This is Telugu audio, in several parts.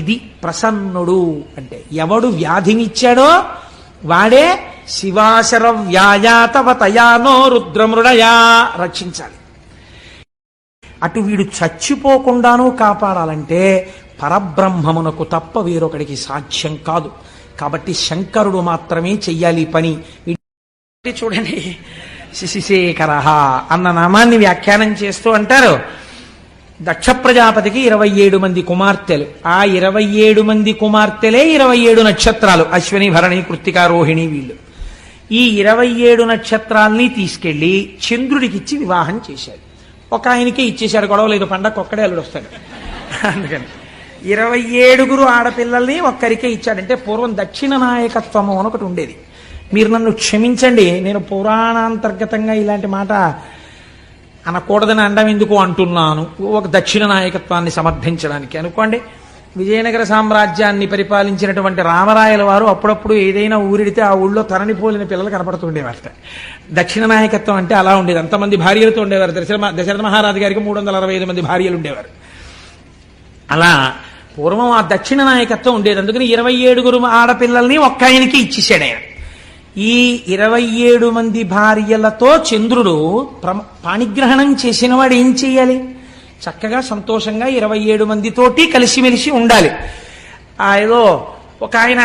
ఇది ప్రసన్నుడు అంటే ఎవడు వ్యాధినిచ్చాడో వాడే శివాశర వ్యాయాతవ తయానో రుద్రమృడయా రక్షించాలి. అటు వీడు చచ్చిపోకుండానూ కాపాడాలంటే పరబ్రహ్మమునకు తప్ప వేరొకడికి సాధ్యం కాదు. కాబట్టి శంకరుడు మాత్రమే చెయ్యాలి పని. చూడండి, శశిశేఖర అన్న నామాన్ని వ్యాఖ్యానం చేస్తూ అంటారు, దక్ష ప్రజాపతికి 27 మంది కుమార్తెలు. ఆ 27 మంది కుమార్తెలే 27 నక్షత్రాలు, అశ్విని భరణి కృత్తిక రోహిణి. వీళ్ళు ఈ 27 నక్షత్రాల్ని తీసుకెళ్లి చంద్రుడికిచ్చి వివాహం చేశాడు. ఒక ఆయనకే ఇచ్చేశాడు, గొడవ లేదు, పండగ ఒక్కడే అల్లుడు వస్తాడు. అందుకని 27 ఆడపిల్లల్ని ఒక్కరికే ఇచ్చాడంటే పూర్వం దక్షిణ నాయకత్వము అని ఒకటి ఉండేది. మీరు నన్ను క్షమించండి, నేను పురాణాంతర్గతంగా ఇలాంటి మాట అనకూడదని అండం ఎందుకు అంటున్నాను, ఒక దక్షిణ నాయకత్వాన్ని సమర్థించడానికి. అనుకోండి, విజయనగర సామ్రాజ్యాన్ని పరిపాలించినటువంటి రామరాయల వారు అప్పుడప్పుడు ఏదైనా ఊరిడితే ఆ ఊళ్ళో తరణిపోలిన పిల్లలు కనపడుతుండేవారట. దక్షిణ నాయకత్వం అంటే అలా ఉండేది. అంతమంది భార్యలతో ఉండేవారు. దశరథ మహారాజు గారికి 365 మంది భార్యలు ఉండేవారు. అలా పూర్వం ఆ దక్షిణ నాయకత్వం ఉండేది. అందుకని 27 ఆడపిల్లల్ని ఒక్క ఆయనకి ఇచ్చేసాడు ఆయన. ఈ 27 మంది భార్యలతో చంద్రుడు పాణిగ్రహణం చేసిన వాడు ఏం చెయ్యాలి? చక్కగా సంతోషంగా 27 మందితోటి కలిసిమెలిసి ఉండాలి. ఏదో ఒక ఆయన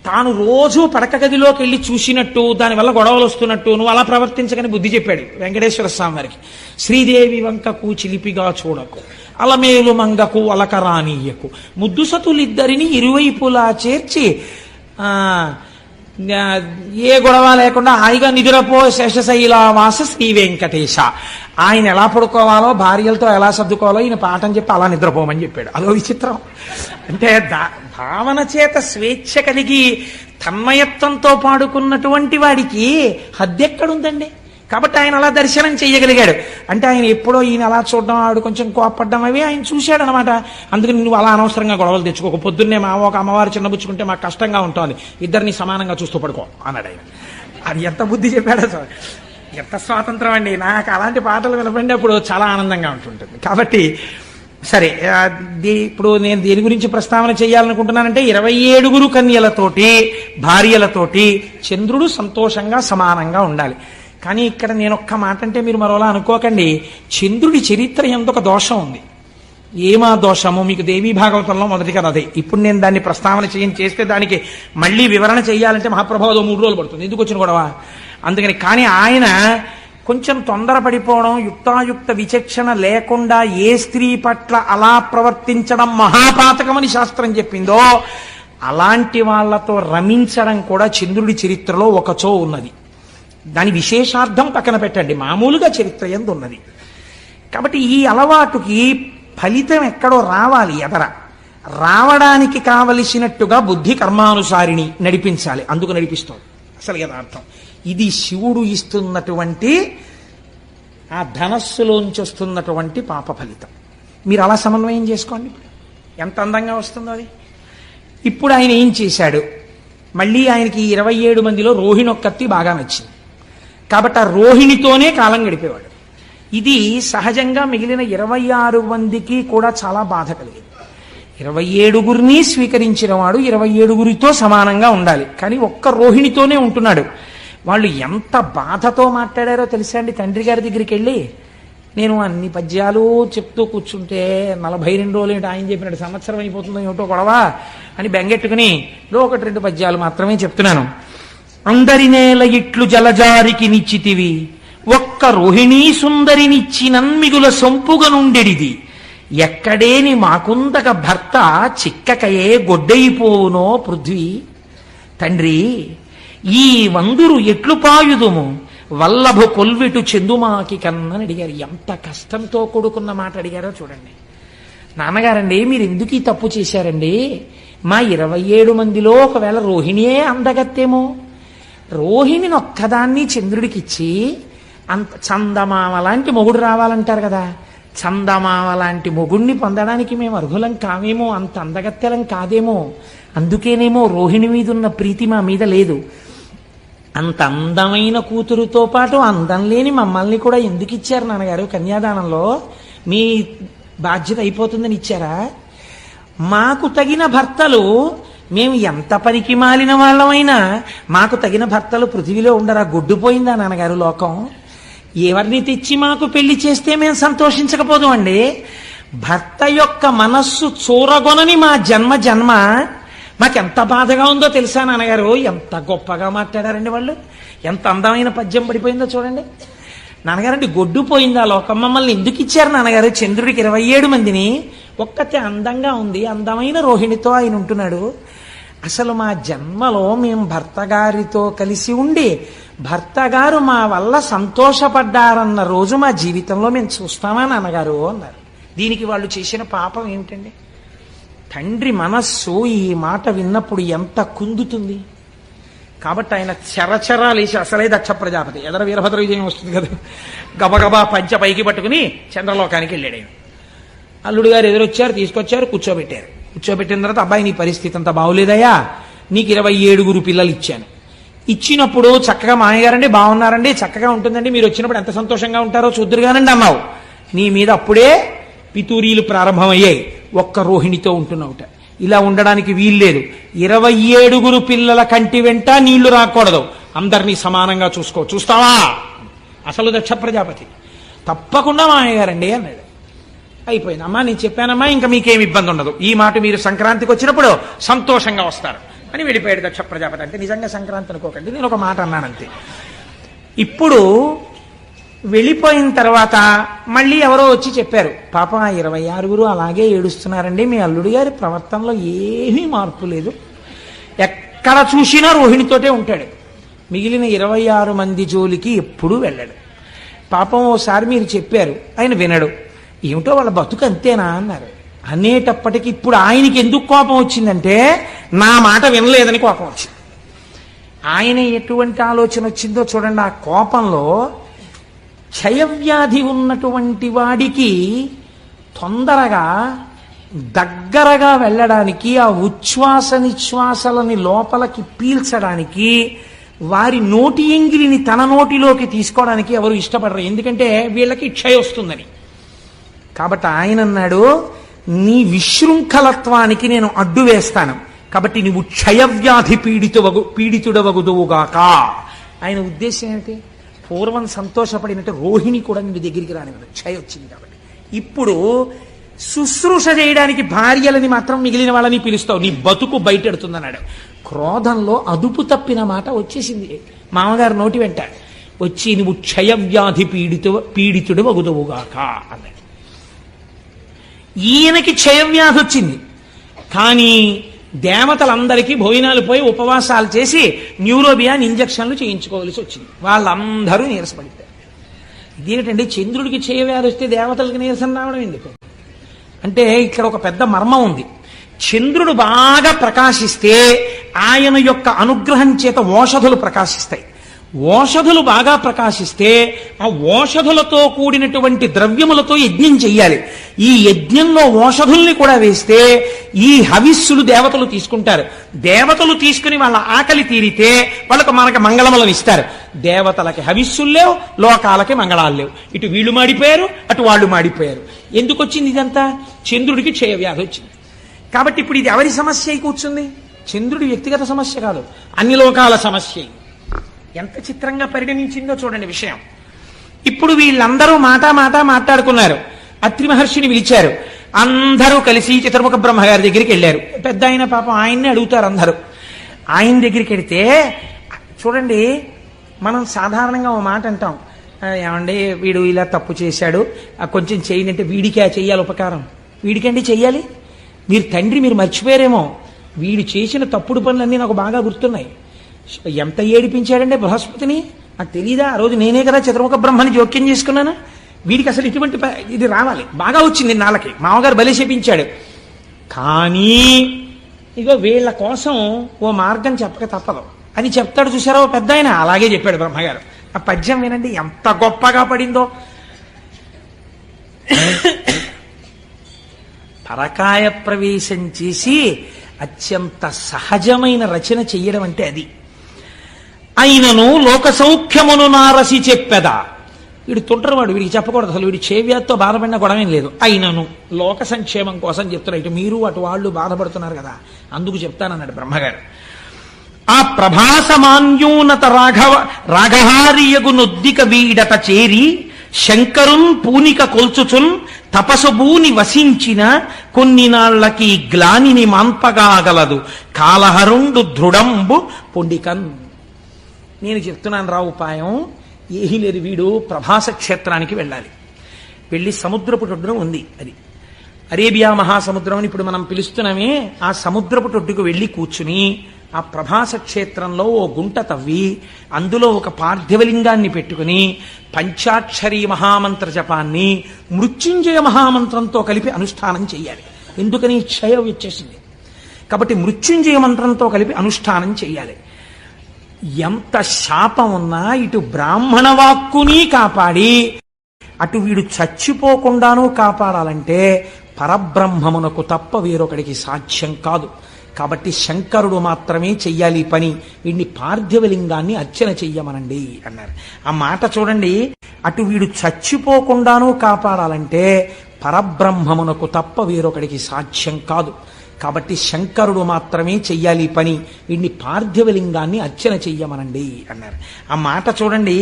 తాను రోజు పడక గదిలోకి వెళ్ళి చూసినట్టు, దానివల్ల గొడవలు వస్తున్నట్టు నువ్వు అలా ప్రవర్తించకని బుద్ధి చెప్పాడు వెంకటేశ్వర స్వామి వారికి. శ్రీదేవి వంకకు చిలిపిగా చూడకు, అలమేలు మంగకు అలకరానీయకు, ముద్దుసతులిద్దరిని ఇరువైపులా చేర్చి ఏ గొడవ లేకుండా హాయిగా నిద్రపో శేషశైలావాస శ్రీ వెంకటేశ. ఆయన ఎలా పడుకోవాలో, భార్యలతో ఎలా సర్దుకోవాలో ఈయన పాఠం చెప్పి అలా నిద్రపోమని చెప్పాడు. అదో విచిత్రం. అంటే భావన చేత స్వేచ్ఛ కలిగి తన్మయత్వంతో పాడుకున్నటువంటి వాడికి హద్దెక్కడుందండి? కాబట్టి ఆయన అలా దర్శనం చేయగలిగాడు. అంటే ఆయన ఎప్పుడో ఈయన అలా చూడడం, ఆవిడ కొంచెం కోపడ్డం అవి ఆయన చూశాడనమాట. అందుకని నువ్వు అలా అనవసరంగా గొడవలు తెచ్చుకోక, పొద్దున్నే ఒక అమ్మవారు చిన్నబుచ్చుకుంటే మాకు కష్టంగా ఉంటుంది, ఇద్దరిని సమానంగా చూస్తూ పడుకో అన్నాడు ఆయన. అది ఎంత బుద్ధి చెప్పాడో, ఎంత స్వాతంత్రం అండి. నాకు అలాంటి పాటలు వినపండి అప్పుడు చాలా ఆనందంగా ఉంటుంటుంది. కాబట్టి సరే, ఇప్పుడు నేను దేని గురించి ప్రస్తావన చేయాలనుకుంటున్నానంటే 27 కన్యలతోటి భార్యలతోటి చంద్రుడు సంతోషంగా సమానంగా ఉండాలి. కానీ ఇక్కడ నేను ఒక్క మాట అంటే మీరు మరోలా అనుకోకండి. చంద్రుడి చరిత్ర ఎందొక దోషం ఉంది. ఏమా దోషము? మీకు దేవీ భాగవతంలో మొదటి కదా అదే. ఇప్పుడు నేను దాన్ని ప్రస్తావన చేస్తే దానికి మళ్ళీ వివరణ చేయాలంటే మహాప్రభావం 3 రోజులు పడుతుంది. ఎందుకు వచ్చిన గొడవ? అందుకని. కానీ ఆయన కొంచెం తొందరపడిపోవడం, యుక్తాయుక్త విచక్షణ లేకుండా ఏ స్త్రీ పట్ల అలా ప్రవర్తించడం మహాపాతకమని శాస్త్రం చెప్పిందో అలాంటి వాళ్లతో రమించడం కూడా చంద్రుడి చరిత్రలో ఒకచో ఉన్నది. దాని విశేషార్థం పక్కన పెట్టండి, మామూలుగా చరిత్ర యందు ఉన్నది. కాబట్టి ఈ అలవాటుకి ఫలితం ఎక్కడో రావాలి, ఎదర రావడానికి కావలసినట్టుగా బుద్ధి కర్మానుసారిని నడిపించాలి. అందుకు నడిపిస్తుంది అసలు యథార్థం. ఇది శివుడు ఇస్తున్నటువంటి ఆ ధనస్సులోంచి వస్తున్నటువంటి పాప ఫలితం. మీరు అలా సమన్వయం చేసుకోండి, ఎంత అందంగా వస్తుందో అది. ఇప్పుడు ఆయన ఏం చేశాడు? మళ్ళీ ఆయనకి 27 మందిలో రోహిణి ఒక్కత్తి బాగా నచ్చింది కాబట్టి ఆ రోహిణితోనే కాలం గడిపేవాడు. ఇది సహజంగా మిగిలిన 26 మందికి కూడా చాలా బాధ కలిగింది. 27 స్వీకరించిన వాడు 27 సమానంగా ఉండాలి, కానీ ఒక్క రోహిణితోనే ఉంటున్నాడు. వాళ్ళు ఎంత బాధతో మాట్లాడారో తెలుసా అండి? తండ్రి గారి దగ్గరికి వెళ్ళి, నేను అన్ని పద్యాలు చెప్తూ కూర్చుంటే 42 రోజులు ఏంటి, ఆయన చెప్పినట్టు సంవత్సరం అయిపోతుందో ఏమిటో గొడవ అని బెంగెట్టుకుని 1-2 పద్యాలు మాత్రమే చెప్తున్నాను. అందరి నేల ఇట్లు జలజారికి నిచ్చితివి, ఒక్క రోహిణీ సుందరినిచ్చి నన్మిగుల సొంపుగా నుండెడిది, ఎక్కడేని మాకుందక భర్త చిక్కకయే గొడ్డైపోవునో పృథ్వీ. తండ్రి, ఈ వందురు ఎట్లు పాయుదుము, వల్లభు కొల్విటు చెందుమాకి కన్నని అడిగారు. ఎంత కష్టంతో కూడుకున్న మాట అడిగారో చూడండి. నాన్నగారండి, మీరు ఎందుకు ఈ తప్పు చేశారండి? మా 27 మందిలో ఒకవేళ రోహిణియే అందగత్తేమో, రోహిణిని ఒక్కదాన్ని చంద్రుడికిచ్చి అంత చందమామ లాంటి మొగుడు రావాలంటారు కదా, చందమామ లాంటి మొగుడిని పొందడానికి మేము అర్హులం కావేమో, అంత అందగత్తెలం కాదేమో, అందుకేనేమో రోహిణి మీద ఉన్న ప్రీతి మా మీద లేదు. అంత అందమైన కూతురుతో పాటు అందం లేని మమ్మల్ని కూడా ఎందుకు ఇచ్చారు నాన్నగారు? కన్యాదానంలో మీ బాధ్యత అయిపోతుందని ఇచ్చారా? మాకు తగిన భర్తలు, మేము ఎంత పనికి మాలిన వాళ్ళమైనా మాకు తగిన భర్తలు పృథివీలో ఉండరా? గొడ్డుపోయిందా నాన్నగారు లోకం? ఎవరిని తెచ్చి మాకు పెళ్లి చేస్తే మేము సంతోషించకపోదు అండి. భర్త యొక్క మనస్సు చూరగొనని మా జన్మ మాకెంత బాధగా ఉందో తెలుసా నాన్నగారు? ఎంత గొప్పగా మాట్లాడారండి వాళ్ళు, ఎంత అందమైన పద్యం పడిపోయిందో చూడండి. నాన్నగారండి, గొడ్డుపోయిందా లోకం? మమ్మల్ని ఎందుకు ఇచ్చారు నాన్నగారు? చంద్రుడికి 27 మందిని, ఒక్కతే అందంగా ఉంది, అందమైన రోహిణితో ఆయన ఉంటున్నాడు. అసలు మా జన్మలో మేము భర్త గారితో కలిసి ఉండి భర్త గారు మా వల్ల సంతోషపడ్డారన్న రోజు మా జీవితంలో మేము చూస్తామా నాన్నగారు అన్నారు. దీనికి వాళ్ళు చేసిన పాపం ఏమిటండి? తండ్రి మనస్సు ఈ మాట విన్నప్పుడు ఎంత కుందుతుంది. కాబట్టి ఆయన చరచరాలేసి, అసలే దక్ష ప్రజాపతి, ఎదర వీరభద్ర విజయం వస్తుంది కదా, గబగబా పంచ పైకి పట్టుకుని చంద్రలోకానికి వెళ్ళాడు. అల్లుడు గారు ఎదురొచ్చారు, తీసుకొచ్చారు, కూర్చోబెట్టారు. కూర్చోబెట్టిన తర్వాత, అబ్బాయి నీ పరిస్థితి అంతా బాగులేదయ్యా, నీకు 27 పిల్లలు ఇచ్చాను. ఇచ్చినప్పుడు చక్కగా మామయ్యగారండి బాగున్నారండి, చక్కగా ఉంటుందండి, మీరు వచ్చినప్పుడు ఎంత సంతోషంగా ఉంటారో చూద్దురుగానండి అన్నావు. నీ మీద అప్పుడే పితూరీలు ప్రారంభమయ్యాయి. ఒక్క రోహిణితో ఉంటున్నావుట. ఇలా ఉండడానికి వీల్లేదు. 27 పిల్లల కంటి వెంట నీళ్లు రాకూడదు, అందరినీ సమానంగా చూస్తావా? అసలు దక్ష ప్రజాపతి. తప్పకుండా మామయ్యగారండి అన్నాడు. అయిపోయింది. అమ్మా నేను చెప్పానమ్మా, ఇంకా మీకేం ఇబ్బంది ఉండదు, ఈ మాట మీరు సంక్రాంతికి వచ్చినప్పుడు సంతోషంగా వస్తారు అని వెళ్ళిపోయాడు దక్ష ప్రజాపతి. అంటే నిజంగా సంక్రాంతి అనుకోకండి, నేను ఒక మాట అన్నానంతే. ఇప్పుడు వెళ్ళిపోయిన తర్వాత మళ్ళీ ఎవరో వచ్చి చెప్పారు, పాపం ఆ 26 అలాగే ఏడుస్తున్నారండి, మీ అల్లుడి గారి ప్రవర్తనలో ఏమీ మార్పు లేదు, ఎక్కడ చూసినా రోహిణితోటే ఉంటాడు, మిగిలిన 26 మంది జోలికి ఎప్పుడూ వెళ్ళాడు. పాపం ఓసారి మీరు చెప్పారు, ఆయన వినడు, ఏమిటో వాళ్ళ బతుకు అంతేనా అన్నారు. అనేటప్పటికి ఇప్పుడు ఆయనకి ఎందుకు కోపం వచ్చిందంటే, నా మాట వినలేదని కోపం వచ్చింది. ఆయన ఎటువంటి ఆలోచన వచ్చిందో చూడండి. ఆ కోపంలో క్షయవ్యాధి ఉన్నటువంటి వాడికి తొందరగా దగ్గరగా వెళ్ళడానికి, ఆ ఉచ్ఛ్వాస నిశ్వాసలని లోపలికి పీల్చడానికి, వారి నోటి ఎంగిలిని తన నోటిలోకి తీసుకోవడానికి ఎవరు ఇష్టపడరు, ఎందుకంటే వీళ్ళకి క్షయ వస్తుందని. కాబట్టి ఆయన అన్నాడు, నీ విశృంఖలత్వానికి నేను అడ్డు వేస్తాను, కాబట్టి నువ్వు క్షయవ్యాధి పీడితుడవగుదువుగాక. ఆయన ఉద్దేశం ఏమిటి? పూర్వం సంతోషపడినట్టు రోహిణి కూడా నీ దగ్గరికి రానివ్వదు, క్షయ వచ్చింది కాబట్టి. ఇప్పుడు శుశ్రూష చేయడానికి భార్యలని మాత్రం మిగిలిన వాళ్ళని పిలుస్తావు, నీ బతుకు బయటెడుతుందన్నాడు. క్రోధంలో అదుపు తప్పిన మాట వచ్చేసింది మామగారు నోటి వెంట. వచ్చి నువ్వు క్షయవ్యాధి పీడితుడు వగుదువుగాక అన్నాడు. ఈయనకి క్షయవ్యాధి వచ్చింది, కానీ దేవతలందరికీ భోజనాలు పోయి ఉపవాసాలు చేసి న్యూరోబియాన్ ఇంజక్షన్లు చేయించుకోవాల్సి వచ్చింది. వాళ్ళందరూ నీరసపడిపోయారు. ఇదేమిటండి, చంద్రుడికి క్షయవ్యాధి వస్తే దేవతలకి నీరసం రావడం ఎందుకు అంటే, ఇక్కడ ఒక పెద్ద మర్మం ఉంది. చంద్రుడు బాగా ప్రకాశిస్తే ఆయన యొక్క అనుగ్రహం చేత ఓషధులు ప్రకాశిస్తాయి. ఓషధులు బాగా ప్రకాశిస్తే ఆ ఓషధులతో కూడినటువంటి ద్రవ్యములతో యజ్ఞం చెయ్యాలి. ఈ యజ్ఞంలో ఓషధుల్ని కూడా వేస్తే ఈ హవిస్సులు దేవతలు తీసుకుంటారు. దేవతలు తీసుకుని వాళ్ళ ఆకలి తీరితే వాళ్ళకు మనకి మంగళములను ఇస్తారు. దేవతలకి హవిస్సులు లేవు, లోకాలకి మంగళాలు లేవు. ఇటు వీళ్ళు మాడిపోయారు, అటు వాళ్ళు మాడిపోయారు. ఎందుకు వచ్చింది ఇదంతా? చంద్రుడికి క్షయవ్యాధి వచ్చింది. కాబట్టి ఇప్పుడు ఇది ఎవరి సమస్య అయి కూర్చుంది? చంద్రుడి వ్యక్తిగత సమస్య కాదు, అన్ని లోకాల సమస్య. ఎంత చిత్రంగా పరిగణించిందో చూడండి విషయం. ఇప్పుడు వీళ్ళందరూ మాట్లాడుకున్నారు. అత్రి మహర్షిని పిలిచారు. అందరూ కలిసి చిత్రముఖ బ్రహ్మగారి దగ్గరికి వెళ్ళారు. పెద్ద ఆయన పాపం ఆయన్ని అడుగుతారు అందరూ. ఆయన దగ్గరికి వెడితే చూడండి, మనం సాధారణంగా ఓ మాట అంటాం, ఏమండి వీడు ఇలా తప్పు చేశాడు, కొంచెం చేయండి అంటే, వీడికే చెయ్యాలి ఉపకారం? వీడికండి చెయ్యాలి? మీరు తండ్రి, మీరు మర్చిపోయారేమో, వీడు చేసిన తప్పుడు పనులన్నీ నాకు బాగా గుర్తున్నాయి. ఎంత ఏడిపించాడంటే బృహస్పతిని, నాకు తెలీదా? ఆ రోజు నేనే కదా చతుర్ముఖ బ్రహ్మని జోక్యం చేసుకున్నాను. వీడికి అసలు ఇటువంటి ఇది రావాలి, బాగా వచ్చింది నాళ్ళకి, మామగారు బలి చేపించాడు. కానీ ఇగో వీళ్ళ కోసం ఓ మార్గం చెప్పక తప్పదు అని చెప్తాడు. చూసారా ఓ పెద్ద ఆయన, అలాగే చెప్పాడు బ్రహ్మగారు. ఆ పద్యం వినండి ఎంత గొప్పగా పడిందో. పరకాయ ప్రవేశం చేసి అత్యంత సహజమైన రచన చెయ్యడం అంటే అది. అయినను లోక సౌఖ్యమును నారసి చెప్పెద, వీడు తుంటరివాడు, వీడికి చెప్పకూడదు అసలు, వీడి చేవ్యాధితో బాధపడిన గొడవేం లేదు. అయినను లోక సంక్షేమం కోసం చెప్తున్నా, ఇటు మీరు అటు వాళ్ళు బాధపడుతున్నారు కదా, అందుకు చెప్తానన్నాడు బ్రహ్మగారు. ఆ ప్రభాసమాన్యూనత రాఘహారియగు నొద్దిక వీడట చేరి శంకరున్ పూనిక కొల్చుచున్ తపసుభూని వసించిన కొన్ని నాళ్లకి గ్లానిని మాన్పగాగలదు కాలహరుండు దృఢంబు పొండికన్. నేను చెప్తున్నాను రా ఉపాయం, ఏమీ లేదు. వీడు ప్రభాస క్షేత్రానికి వెళ్ళాలి. వెళ్ళి సముద్రపు ఒడ్డున ఉంది, అది అరేబియా మహాసముద్రం అని ఇప్పుడు మనం పిలుస్తున్నామే, ఆ సముద్రపు ఒడ్డుకు వెళ్ళి కూర్చుని ఆ ప్రభాస క్షేత్రంలో ఓ గుంట తవ్వి అందులో ఒక పార్థివలింగాన్ని పెట్టుకుని పంచాక్షరీ మహామంత్ర జపాన్ని మృత్యుంజయ మహామంత్రంతో కలిపి అనుష్ఠానం చెయ్యాలి. ఎందుకని? క్షయం వచ్చేసింది కాబట్టి మృత్యుంజయ మంత్రంతో కలిపి అనుష్ఠానం చెయ్యాలి. ఎంత శాపం ఉన్నా ఇటు బ్రాహ్మణ వాక్కుని కాపాడి అటు వీడు చచ్చిపోకుండానూ కాపాడాలంటే పరబ్రహ్మమునకు తప్ప వేరొకడికి సాధ్యం కాదు. కాబట్టి శంకరుడు మాత్రమే చెయ్యాలి పని. వీడిని పార్థివలింగాన్ని అర్చన చెయ్యమనండి అన్నారు. ఆ మాట చూడండి, అటు వీడు చచ్చిపోకుండానూ కాపాడాలంటే పరబ్రహ్మమునకు తప్ప వేరొకడికి సాధ్యం కాదు. కాబట్టి శంకరుడు మాత్రమే చెయ్యాలి పని. వీడిని పార్థివలింగాన్ని అర్చన చెయ్యమనండి అన్నారు. ఆ మాట చూడండి,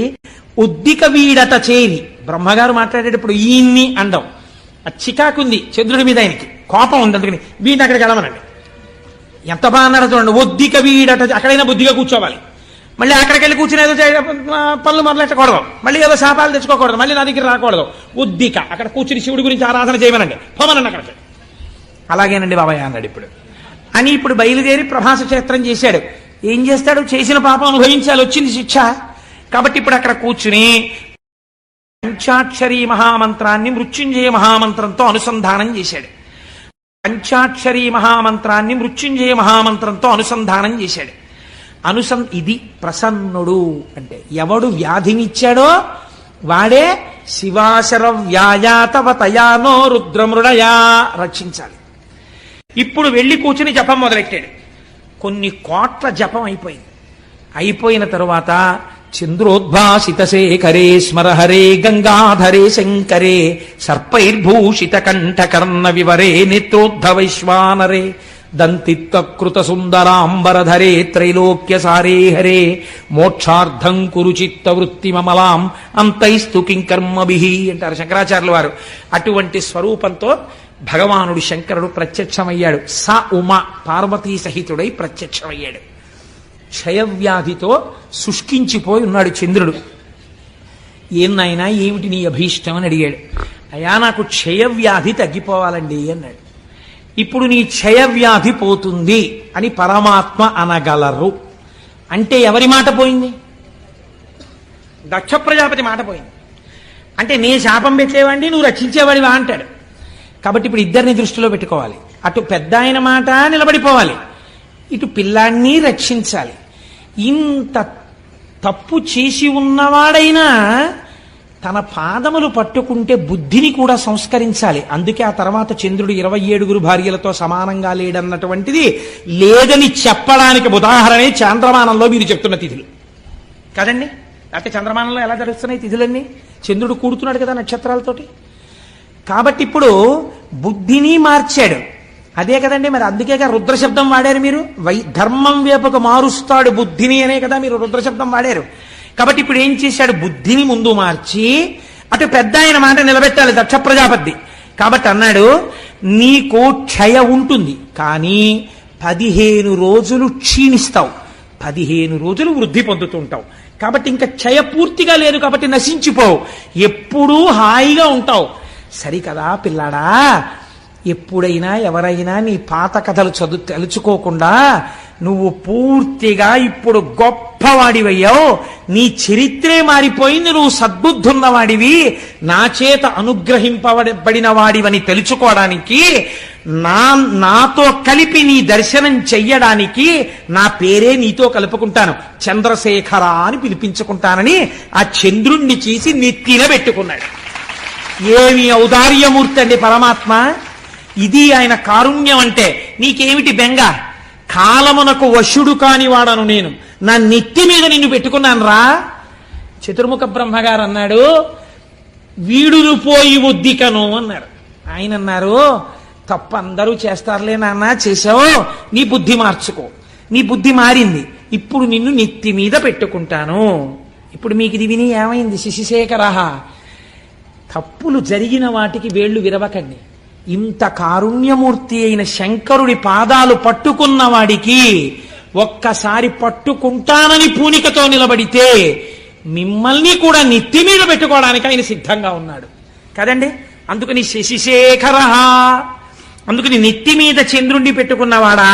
ఉద్దిక వీడట చేరి. బ్రహ్మగారు మాట్లాడేటప్పుడు ఈయన్ని అండం, ఆ చికాకుంది చంద్రుడి మీద, ఆయనకి కోపం ఉంది, అందుకని వీడిని అక్కడికి వెళ్ళమనండి. ఎంత బాగా అన్నాడు చూడండి, ఒద్దిక వీడట. అక్కడైనా బుద్ధిగా కూర్చోవాలి, మళ్ళీ అక్కడికి వెళ్ళి కూర్చుని ఏదో పనులు మొదలెట్టకూడదు, మళ్ళీ ఏదో శాపాలు తెచ్చుకోకూడదు, మళ్ళీ నా దగ్గర రాకూడదు. ఉద్దిక అక్కడ కూర్చుని శివుడి గురించి ఆరాధన చేయమనండి, పోమనండి అక్కడికి. అలాగేనండి బాబాయ్ అన్నాడు ఇప్పుడు అని. ఇప్పుడు బయలుదేరి ప్రభాస క్షేత్రం చేశాడు. ఏం చేస్తాడు? చేసిన పాపం అనుభవించాలి, వచ్చింది శిక్ష. కాబట్టి ఇప్పుడు అక్కడ కూర్చుని పంచాక్షరీ మహామంత్రాన్ని మృత్యుంజయ మహామంత్రంతో అనుసంధానం చేశాడు. పంచాక్షరీ మహామంత్రాన్ని మృత్యుంజయ మహామంత్రంతో అనుసంధానం చేశాడు. ఇది ప్రసన్నుడు అంటే ఎవడు వ్యాధినిచ్చాడో వాడే శివాశర వ్యాయాతవ తయానో రుద్రమృడయా రక్షించాలి. ఇప్పుడు వెళ్ళి కూర్చుని జపం మొదలెట్టాడు. కొన్ని కోట్ల జపం అయిపోయింది. అయిపోయిన తరువాత చంద్రోద్భాసిత శేఖరే స్మరహరే గంగాధరే శంకరే సర్పైర్భూషిత కంఠకర్ణ వివరే నేత్రోద్ధవైశ్వానరే దంతిత్కృత సుందరాంబరధరే త్రైలోక్యసారే హరే మోక్షార్థం కురు చిత్త వృత్తి మమలాం అంతైస్తు కింకర్మభిః అంటారు శంకరాచార్యుల వారు. అటువంటి స్వరూపంతో భగవానుడు శంకరుడు ప్రత్యక్షమయ్యాడు. స ఉమ పార్వతీ సహితుడై ప్రత్యక్షమయ్యాడు. క్షయవ్యాధితో శుష్కించిపోయి ఉన్నాడు చంద్రుడు. ఏనాయనా ఏమిటి నీ అభీష్టం అని అడిగాడు. అయ్యా నాకు క్షయవ్యాధి తగ్గిపోవాలండి అన్నాడు. ఇప్పుడు నీ క్షయవ్యాధి పోతుంది అని పరమాత్మ అనగలరు అంటే ఎవరి మాట పోయింది? దక్ష ప్రజాపతి మాట పోయింది. అంటే నే శాపం పెట్టేవాడిని, నువ్వు రక్షించేవాడివా అంటాడు. కాబట్టి ఇప్పుడు ఇద్దరిని దృష్టిలో పెట్టుకోవాలి. అటు పెద్ద ఆయన మాట నిలబడిపోవాలి, ఇటు పిల్లాన్ని రక్షించాలి. ఇంత తప్పు చేసి ఉన్నవాడైనా తన పాదములు పట్టుకుంటే బుద్ధిని కూడా సంస్కరించాలి. అందుకే ఆ తర్వాత చంద్రుడు 27 భార్యలతో సమానంగా లేడన్నటువంటిది లేదని చెప్పడానికి ఉదాహరణే చాంద్రమానంలో మీరు చెప్తున్న తిథులు కదండి. అయితే చంద్రమానంలో ఎలా జరుగుతున్నాయి తిథులన్నీ? చంద్రుడు కూడుతున్నాడు కదా నక్షత్రాలతోటి. కాబట్టి ఇప్పుడు బుద్ధిని మార్చాడు. అదే కదండి, మరి అందుకేగా రుద్రశబ్దం వాడారు మీరు. ధర్మం వైపుకు మారుస్తాడు బుద్ధిని అనే కదా మీరు రుద్రశబ్దం వాడారు. కాబట్టి ఇప్పుడు ఏం చేశాడు? బుద్ధిని ముందు మార్చి అటు పెద్ద ఆయన మాట నిలబెట్టాలి దక్ష ప్రజాపతి. కాబట్టి అన్నాడు, నీకు క్షయ ఉంటుంది కానీ 15 రోజులు క్షీణిస్తావు, 15 రోజులు వృద్ధి పొందుతుంటావు. కాబట్టి ఇంకా క్షయ పూర్తిగా లేదు కాబట్టి నశించిపోవు, ఎప్పుడూ హాయిగా ఉంటావు. సరికదా పిల్లాడా, ఎప్పుడైనా ఎవరైనా నీ పాత కథలు తెలుసుకోకుండా నువ్వు పూర్తిగా ఇప్పుడు గొప్పవాడివయ్యావు, నీ చరిత్రే మారిపోయింది, నువ్వు సద్బుద్ధున్నవాడివి, నా చేత అనుగ్రహింపబడిన వాడివని తెలుసుకోవడానికి, నాతో కలిపి నీ దర్శనం చెయ్యడానికి నా పేరే నీతో కలుపుకుంటాను, చంద్రశేఖర అని పిలిపించుకుంటానని ఆ చంద్రుణ్ణి చేసి నెత్తిన పెట్టుకున్నాడు. ఏమి ఔదార్యమూర్తి అండి పరమాత్మ. ఇది ఆయన కారుణ్యం అంటే. నీకేమిటి బెంగ? కాలమునకు వశుడు కాని వాడను నేను, నా నెత్తి మీద నిన్ను పెట్టుకున్నాను రా. చతుర్ముఖ బ్రహ్మగారు అన్నాడు, వీడులు పోయి ఒద్దికను అన్నారు. ఆయన అన్నారు, తప్పు అందరూ చేస్తారులే నాన్న, చేసావు, నీ బుద్ధి మార్చుకో. నీ బుద్ధి మారింది, ఇప్పుడు నిన్ను నెత్తి మీద పెట్టుకుంటాను. ఇప్పుడు మీకు ఇది విని ఏమైంది? శశిశేఖర, తప్పులు జరిగిన వాటికి వేళ్లు విరవకండి. ఇంత కారుణ్యమూర్తి అయిన శంకరుడి పాదాలు పట్టుకున్న వాడికి ఒక్కసారి పట్టుకుంటానని పూనికతో నిలబడితే మిమ్మల్ని కూడా నెత్తి మీద పెట్టుకోవడానికి ఆయన సిద్ధంగా ఉన్నాడు కదండి. అందుకని శశిశేఖర, అందుకని నెత్తి మీద చంద్రుణ్ణి పెట్టుకున్నవాడా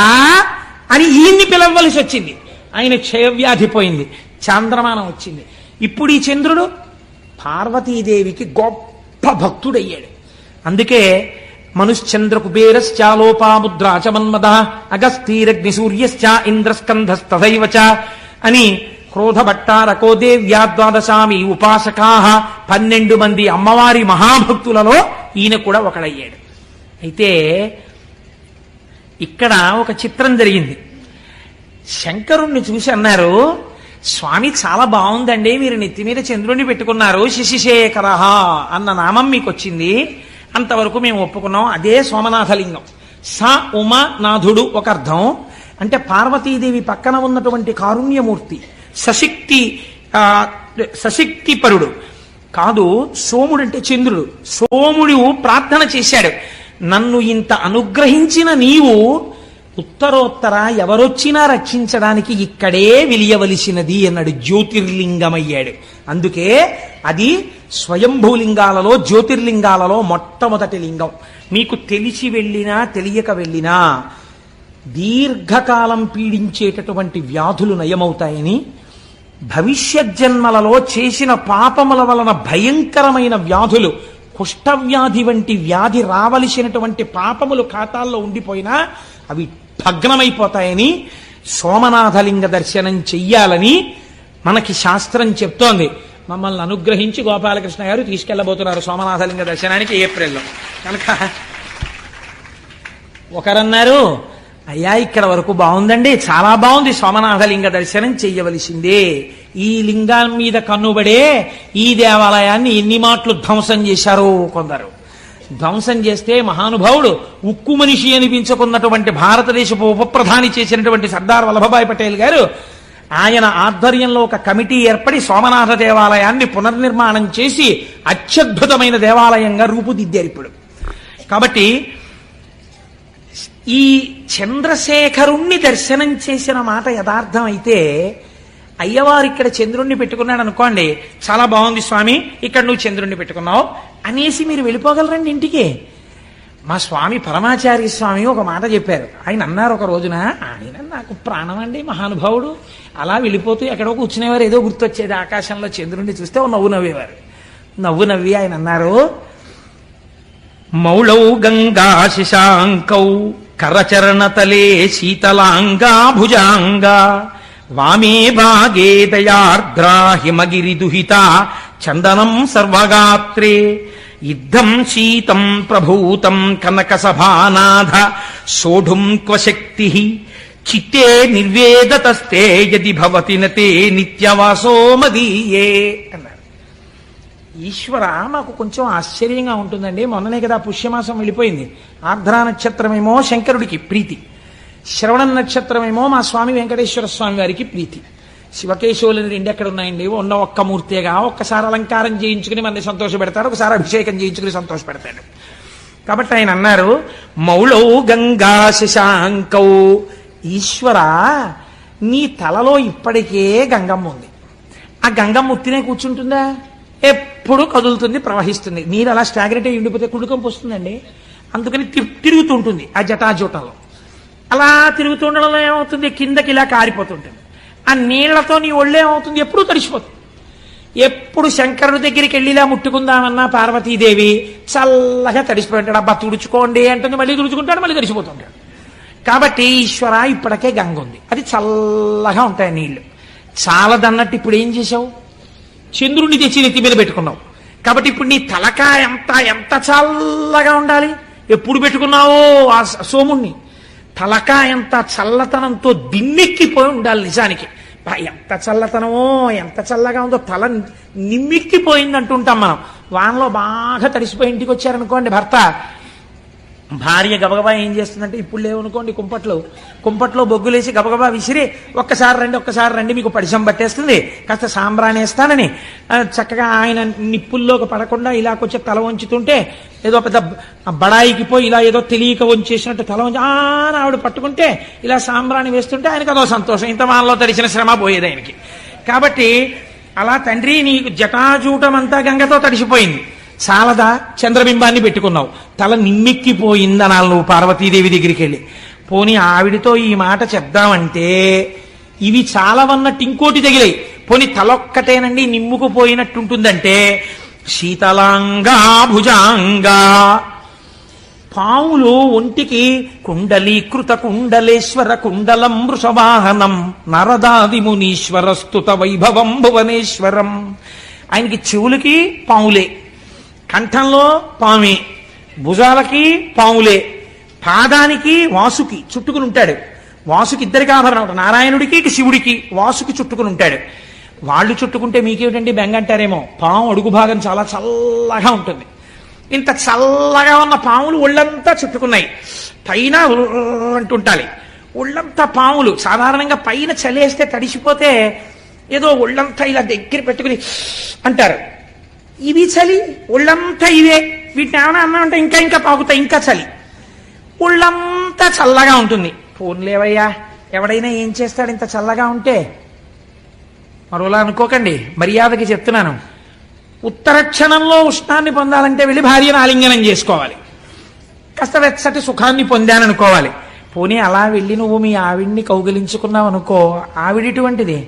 అని ఈయన్ని పిలవలసి వచ్చింది. ఆయన క్షయవ్యాధి పోయింది, చాంద్రమానం వచ్చింది. ఇప్పుడు ఈ చంద్రుడు పార్వతీదేవికి గొప్ప భక్తుడయ్యాడు. అందుకే మనుశ్చంద్ర కుబేరశ్చాలోపాముద్రాచ మన్మద అగస్తీరగ్ని సూర్యశ్చ ఇంద్రస్కంధస్తథైవ చ అని క్రోధభట్టారకో దేవ్యా ద్వాదశామి ఉపాసకా 12 మంది అమ్మవారి మహాభక్తులలో ఈయన కూడా ఒకడయ్యాడు. అయితే ఇక్కడ ఒక చిత్రం జరిగింది. శంకరుణ్ణి చూసి అన్నారు, స్వామి చాలా బాగుందండి, మీరు నెత్తి మీద చంద్రుణ్ణి పెట్టుకున్నారు, శశిశేఖర అన్న నామం మీకు వచ్చింది, అంతవరకు మేము ఒప్పుకున్నాం. అదే సోమనాథలింగం. స ఉమానాథుడు ఒక అర్థం. అంటే పార్వతీదేవి పక్కన ఉన్నటువంటి కారుణ్యమూర్తి, సశక్తిపరుడు కాదు. సోముడు అంటే చంద్రుడు. సోముడు ప్రార్థన చేశాడు, నన్ను ఇంత అనుగ్రహించిన నీవు ఉత్తరోత్తర ఎవరొచ్చినా రక్షించడానికి ఇక్కడే విలియవలసినది అన్నాడు. జ్యోతిర్లింగమయ్యాడు. అందుకే అది స్వయంభూలింగాలలో జ్యోతిర్లింగాలలో మొట్టమొదటి లింగం. మీకు తెలిసి వెళ్ళినా తెలియక వెళ్ళినా దీర్ఘకాలం పీడించేటటువంటి వ్యాధులు నయమవుతాయని, భవిష్యత్ జన్మలలో చేసిన పాపముల వలన భయంకరమైన వ్యాధులు, కుష్ఠవ్యాధి వంటి వ్యాధి రావలసినటువంటి పాపములు ఖాతాల్లో ఉండిపోయినా అవి భగ్నమైపోతాయని, సోమనాథలింగ దర్శనం చెయ్యాలని మనకి శాస్త్రం చెప్తోంది. మమ్మల్ని అనుగ్రహించి గోపాలకృష్ణ గారు తీసుకెళ్లబోతున్నారు సోమనాథలింగ దర్శనానికి ఏప్రిల్లో. కనుక ఒకరన్నారు, అయ్యా ఇక్కడ వరకు బాగుందండి, చాలా బాగుంది, సోమనాథలింగ దర్శనం చెయ్యవలసిందే. ఈ లింగం మీద కన్నుబడే ఈ దేవాలయాన్ని ఎన్ని మాటలు ధ్వంసం చేశారో కొందరు. ధ్వంసం చేస్తే మహానుభావుడు ఉక్కు మనిషి అనిపించుకున్నటువంటి భారతదేశపు ఉప ప్రధాని చేసినటువంటి సర్దార్ వల్లభభాయ్ పటేల్ గారు, ఆయన ఆధ్వర్యంలో ఒక కమిటీ ఏర్పడి సోమనాథ దేవాలయాన్ని పునర్నిర్మాణం చేసి అత్యద్భుతమైన దేవాలయంగా రూపుదిద్దారు ఇప్పుడు. కాబట్టి ఈ చంద్రశేఖరుణ్ణి దర్శనం చేసిన మాట యథార్థం అయితే, అయ్యవారు ఇక్కడ చంద్రుణ్ణి పెట్టుకున్నాడు అనుకోండి, చాలా బాగుంది స్వామి, ఇక్కడ నువ్వు చంద్రుణ్ణి పెట్టుకున్నావు అనేసి మీరు వెళ్ళిపోగలరండి ఇంటికి. మా స్వామి పరమాచార్య స్వామి ఒక మాట చెప్పారు. ఆయన అన్నారు ఒక రోజున, ఆయన నాకు ప్రాణం అండి మహానుభావుడు, అలా వెళ్ళిపోతూ ఎక్కడో కూర్చునేవారు, ఏదో గుర్తొచ్చేది, ఆకాశంలో చంద్రుణ్ణి చూస్తే ఓ నవ్వు నవ్వేవారు. నవ్వు నవ్వి ఆయన అన్నారు, మౌళౌ గంగా శశాంకౌ కరచరణతలే శీతలాంగా భుజాంగా వామే భాగే దయార్ద్రా హిమగిరి దుహిత చందనం సర్వగాత్రే యుద్ధం శీతం ప్రభూతం కనక సభానాథ సోఢుం క్వశక్తి చిత్తే నిర్వేదతస్తే యది భవతి నతే నిత్యవాసో మదీయే అన్నారు. ఈశ్వర, మాకు కొంచెం ఆశ్చర్యంగా ఉంటుందండి. మొన్ననే కదా పుష్యమాసం వెళ్ళిపోయింది. ఆర్ద్రా నక్షత్రమేమో శంకరుడికి ప్రీతి, శ్రవణ నక్షత్రమేమో మా స్వామి వెంకటేశ్వర స్వామి వారికి ప్రీతి. శివకేశవులని 2 ఎక్కడ ఉన్నాయండి? ఉన్న ఒక్క మూర్తిగా. ఒక్కసారి అలంకారం చేయించుకుని మనని సంతోష పెడతాడు, ఒకసారి అభిషేకం చేయించుకుని సంతోష పెడతాడు. కాబట్టి ఆయన అన్నారు, మౌళౌ గంగా శశాంకౌ. ఈశ్వర, నీ తలలో ఇప్పటికే గంగమ్మ ఉంది. ఆ గంగమ్మ ఉత్తినే కూర్చుంటుందా? ఎప్పుడు కదులుతుంది, ప్రవహిస్తుంది. నీరు అలా స్టాగ్నెట్ అయి ఉండిపోతే కుడుకంపు వస్తుందండి. అందుకని తిరుగుతుంటుంది ఆ జటాజూటంలో. అలా తిరుగుతుండడంలో ఏమవుతుంది, కిందకి ఇలా కారిపోతుంటుంది. ఆ నీళ్లతో నీ ఒళ్ళేమవుతుంది, ఎప్పుడూ తడిసిపోతుంది. ఎప్పుడు శంకరుడి దగ్గరికి వెళ్ళి ఇలా ముట్టుకుందామన్నా పార్వతీదేవి చల్లగా తడిసిపోయి ఉంటాడు. అబ్బా తుడుచుకోండి అంటుంది, మళ్ళీ తుడుచుకుంటాడు, మళ్ళీ తడిసిపోతుంటాడు. కాబట్టి ఈశ్వర, ఇప్పటికే గంగ ఉంది, అది చల్లగా ఉంటాయి నీళ్లు. చాలదన్నట్టు ఇప్పుడు ఏం చేశావు? చంద్రుడిని తెచ్చి నెత్తి మీద పెట్టుకున్నావు. కాబట్టి ఇప్పుడు నీ తలక ఎంత చల్లగా ఉండాలి. ఎప్పుడు పెట్టుకున్నావో ఆ సోముణ్ణి, తలక ఎంత చల్లతనంతో దిన్నెక్కిపోయి ఉండాలి నిజానికి. ఎంత చల్లతనమో, ఎంత చల్లగా ఉందో, తల నిమ్మిక్కిపోయింది అంటుంటాం మనం. వానలో బాగా తడిసిపోయి ఇంటికి వచ్చారనుకోండి భర్త, భార్య గబగబా ఏం చేస్తుందంటే, ఇప్పుడు లేవనుకోండి కుంపట్లో బొగ్గులేసి గబగబా విసిరి ఒక్కసారి రండి మీకు పడిశం పట్టేస్తుంది, కాస్త సాంబ్రాణి వేస్తానని చక్కగా ఆయన నిప్పుల్లోకి పడకుండా ఇలా కొంచెం తల వంచుతుంటే, ఏదో పెద్ద బడాయికి పోయి ఇలా ఏదో తెలియక వంచేసినట్టు తల వంచి ఆవిడ పట్టుకుంటే ఇలా సాంబ్రాణి వేస్తుంటే ఆయనకు అదో సంతోషం. ఇంత వానలో తడిసిన శ్రమ పోయేది ఆయనకి. కాబట్టి అలా తండ్రి నీకు జటాజూటం అంతా గంగతో తడిసిపోయింది, చాలదా చంద్రబింబాన్ని పెట్టుకున్నావు, తల నిమ్మెక్కిపోయిందనాలు నువ్వు పార్వతీదేవి దగ్గరికి వెళ్ళి. పోనీ ఆవిడితో ఈ మాట చెప్దామంటే ఇవి చాలవన్నట్టు ఇంకోటి తగిలాయి. పోనీ తలొక్కటేనండి నిమ్ముకుపోయినట్టుంటుందంటే శీతలాంగా భుజాంగా, పాములు ఒంటికి కుండలీకృత కుండలేశ్వర కుండలం వృషవాహనం నరదాది మునీశ్వర స్తుత వైభవం భువనేశ్వరం. ఆయనకి చెవులకి పాములే, కంఠంలో పామే, భుజాలకి పాములే, పాదానికి వాసుకి చుట్టుకుని ఉంటాడు. వాసుకి ఇద్దరికి ఆభరణం ఉంటుంది, నారాయణుడికి ఇటు శివుడికి వాసుకి చుట్టుకుని ఉంటాడు. వాళ్ళు చుట్టుకుంటే మీకేమిటండి బెంగ అంటారేమో, పాము అడుగు భాగం చాలా చల్లగా ఉంటుంది. ఇంత చల్లగా ఉన్న పాములు ఒళ్ళంతా చుట్టుకున్నాయి, పైన అంటుంటాలి. ఒళ్ళంతా పాములు సాధారణంగా పైన చలేస్తే తడిసిపోతే ఏదో ఒళ్ళంతా ఇలా దగ్గర పెట్టుకుని అంటారు. ఇవి చలి, ఒళ్ళంతా ఇవే, వీటిని ఏమైనా అన్నామంటే ఇంకా పాకుతాయి, ఇంకా చలి, ఒళ్ళంతా చల్లగా ఉంటుంది. పోన్లేవయ్యా, ఎవడైనా ఏం చేస్తాడు ఇంత చల్లగా ఉంటే? మరోలా అనుకోకండి, మర్యాదకి చెప్తున్నాను. ఉత్తర క్షణంలో ఉష్ణాన్ని పొందాలంటే వెళ్ళి భార్యను ఆలింగనం చేసుకోవాలి, కాస్త వెచ్చటి సుఖాన్ని పొందాననుకోవాలి. పోనీ అలా వెళ్ళి నువ్వు మీ ఆవిడ్ని కౌగిలించుకున్నావు అనుకో, ఆవిడిటువంటిది.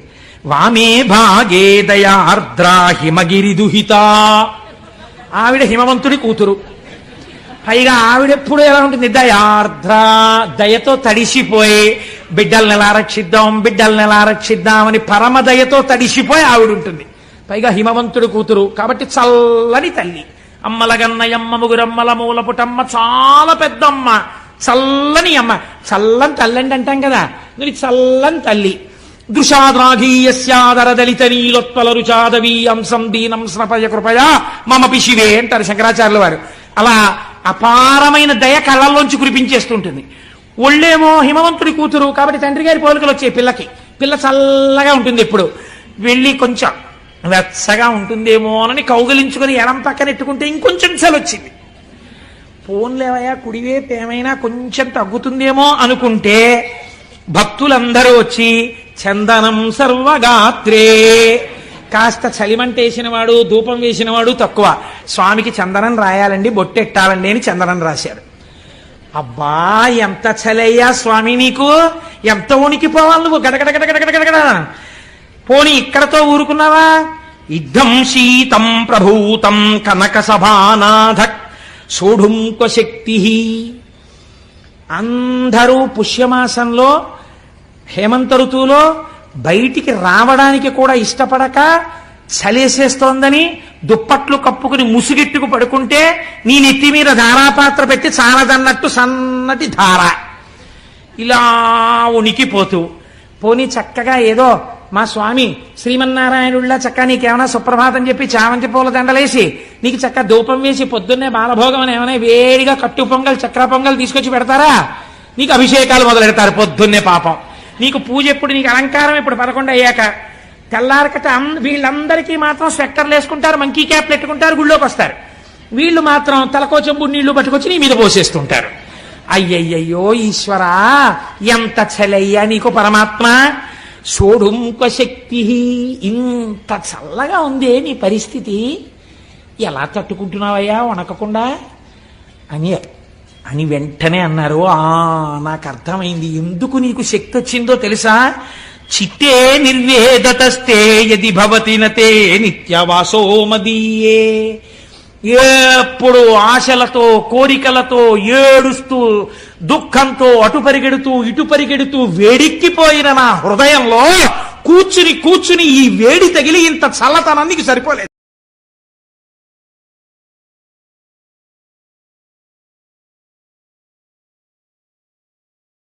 వామే భాగే దయార్ద్రా హిమగిరి దుహిత, ఆవిడ హిమవంతుడి కూతురు. పైగా ఆవిడెప్పుడు ఎలా ఉంటుంది? దయార్ద్ర, దయతో తడిసిపోయి బిడ్డల్ని ఎలా రక్షిద్దాం అని పరమదయతో తడిసిపోయి ఆవిడ ఉంటుంది. పైగా హిమవంతుడి కూతురు కాబట్టి చల్లని తల్లి. అమ్మలగన్నయమ్మ ముగురమ్మల మూలపుటమ్మ, చాలా పెద్దమ్మ, చల్లని అమ్మ. చల్లని తల్లండి అంటాం కదా, నువ్వు చల్లని తల్లి. దృశాద్రాఘీయస్యాదర దళిత నీలోత్పల రుచాదవీ అంశం దీనం స్నపయ కృపయా మమ పిశివే అంటారు శంకరాచార్యుల వారు. అలా అపారమైన దయ కళ్ళల్లోంచి కురిపించేస్తుంటుంది. ఒళ్ళేమో హిమవంతుడి కూతురు కాబట్టి తండ్రి గారి పోలికలు వచ్చాయి పిల్లకి. పిల్ల చల్లగా ఉంటుంది, ఎప్పుడు వెళ్ళి కొంచెం వెచ్చగా ఉంటుందేమోనని కౌగిలించుకుని ఎడం పక్కన ఎట్టుకుంటే ఇంకొంచెం చలొచ్చింది. పోన్లేవయ్యా, కుడివైపు ఏమైనా కొంచెం తగ్గుతుందేమో అనుకుంటే భక్తులందరూ వచ్చి చందనం సర్వగాత్రే, కాస్త చలిమంటేసిన వాడు ధూపం వేసిన వాడు తక్కువ, స్వామికి చందనం రాయాలండి బొట్టెట్టాలండి అని చందనం రాశారు. అబ్బా ఎంత చలయ్యా స్వామి, నీకు ఎంత ఉనికిపోవాలి నువ్వు, గడగడగడగడగడగడ. పోనీ ఇక్కడతో ఊరుకున్నావా? ఇద్దం శీతం ప్రభూతం కనక సభానాథ సోఢుంక శక్తి. అందరూ పుష్యమాసంలో హేమంత ఋతువులో బయటికి రావడానికి కూడా ఇష్టపడక చలేసేస్తోందని దుప్పట్లు కప్పుకుని ముసుగెట్టుకు పడుకుంటే నీ నెత్తి మీద ధారాపాత్ర పెట్టి చాలదన్నట్టు సన్నటి ధార ఇలా ఉనికిపోతూ, పోనీ చక్కగా ఏదో మా స్వామి శ్రీమన్నారాయణుళ్ళ చక్కగా నీకేమైనా సుప్రభాతం చెప్పి చామంతి పూల దండలేసి నీకు చక్క ధూపం వేసి పొద్దున్నే బాలభోగం అని ఏమైనా వేడిగా కట్టు పొంగల్ చక్ర పొంగల్ తీసుకొచ్చి పెడతారా? నీకు అభిషేకాలు మొదలెడతారు పొద్దున్నే. పాపం నీకు పూజ ఎప్పుడు, నీకు అలంకారం ఎప్పుడు? 11 అయ్యాక. తెల్లారకట వీళ్ళందరికీ మాత్రం స్వెక్టర్లు వేసుకుంటారు, మంకీ క్యాప్లు పెట్టుకుంటారు, గుళ్ళోకి వస్తారు. వీళ్ళు మాత్రం తలకో చెంబు నీళ్లు పట్టుకొచ్చి నీ మీద పోసేస్తుంటారు. అయ్యయ్యో ఈశ్వరా, ఎంత చలయ్యా నీకు పరమాత్మ. సోఢుంక శక్తి, ఇంత చల్లగా ఉందే నీ పరిస్థితి, ఎలా తట్టుకుంటున్నావయ్యా వణకకుండా అని వెంటనే అన్నారు. నాకు అర్థమైంది ఎందుకు నీకు శక్తి వచ్చిందో తెలుసా? చిత్తే నిర్వేదతస్తే యది భవతి నతే నిత్యవాసో మదీయే. ఎప్పుడు ఆశలతో కోరికలతో ఏడుస్తూ దుఃఖంతో అటు పరిగెడుతూ వేడెక్కిపోయిన నా హృదయంలో కూర్చుని ఈ వేడి తగిలి ఇంత చల్లతనానికి సరిపోలేదు.